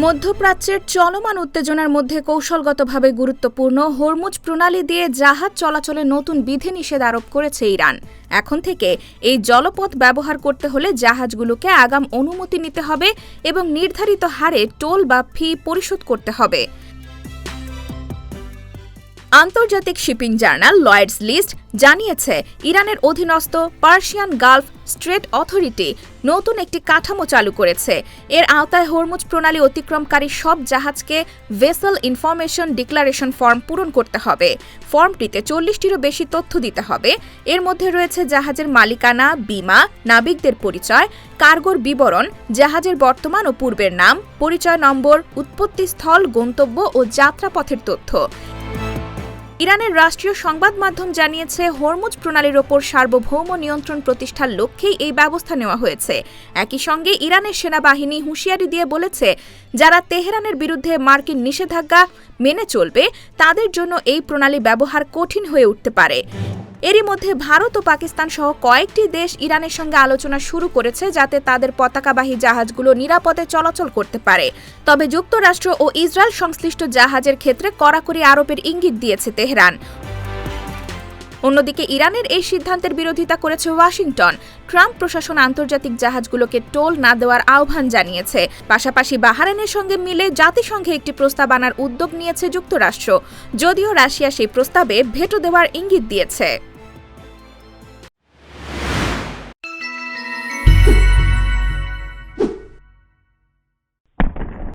মধ্যপ্রাচ্যের চলমান উত্তেজনার মধ্যে কৌশলগতভাবে গুরুত্বপূর্ণ হরমুজ প্রণালী দিয়ে জাহাজ চলাচলে নতুন বিধিনিষেধ আরোপ করেছে ইরান। এখন থেকে এই জলপথ ব্যবহার করতে হলে জাহাজগুলোকে আগাম অনুমতি নিতে হবে এবং নির্ধারিত হারে টোল বা ফি পরিশোধ করতে হবে। আন্তর্জাতিক শিপিং জার্নাল লয়েডস লিস্ট জানিয়েছে, ইরানের অধীনস্থ পার্সিয়ান গালফ স্ট্রেট অথরিটি নতুন একটি কাঠামো চালু করেছে। এর আওতায় হরমুজ প্রণালী অতিক্রমকারী সব জাহাজকে ভেসেল ইনফরমেশন ডিক্লারেশন ফর্ম পূরণ করতে হবে। ফর্মটিতে 40টিরও বেশি তথ্য দিতে হবে। এর মধ্যে রয়েছে জাহাজের মালিকানা, বীমা, নাবিকদের পরিচয়, কার্গোর বিবরণ, জাহাজের বর্তমান ও পূর্বের নাম, পরিচয় নম্বর, উৎপত্তিস্থল, গন্তব্য ও যাত্রাপথের তথ্য। ইরানের রাষ্ট্রীয় সংবাদ মাধ্যম জানিয়েছে, হরমুজ প্রণালীর ওপর সার্বভৌম নিয়ন্ত্রণ প্রতিষ্ঠার লক্ষ্যেই এই ব্যবস্থা নেওয়া হয়েছে। একই সঙ্গে ইরানের সেনাবাহিনী হুঁশিয়ারি দিয়ে বলেছে, যারা তেহরানের বিরুদ্ধে মার্কিন নিষেধাজ্ঞা মেনে চলবে তাদের জন্য এই প্রণালী ব্যবহার কঠিন হয়ে উঠতে পারে। এরই মধ্যে ভারত ও পাকিস্তান সহ কয়েকটি দেশ ইরানের সঙ্গে আলোচনা শুরু করেছে যাতে তাদের পতাকাবাহী জাহাজগুলো নিরাপদে চলাচল করতে পারে। তবে যুক্তরাষ্ট্র ও ইসরায়েল সংশ্লিষ্ট জাহাজের ক্ষেত্রে কড়াকড়ি আরোপের ইঙ্গিত দিয়েছে তেহরান। অন্যদিকে ইরানের এই সিদ্ধান্তের বিরোধিতা করেছে ওয়াশিংটন। ট্রাম্প প্রশাসন আন্তর্জাতিক জাহাজগুলোকে টোল না দেওয়ার আহ্বান জানিয়েছে। পাশাপাশি বাহরাইনের সঙ্গে মিলে জাতিসংঘে একটি প্রস্তাব আনার উদ্যোগ নিয়েছে যুক্তরাষ্ট্র, যদিও রাশিয়া সেই প্রস্তাবে ভেটো দেওয়ার ইঙ্গিত দিয়েছে।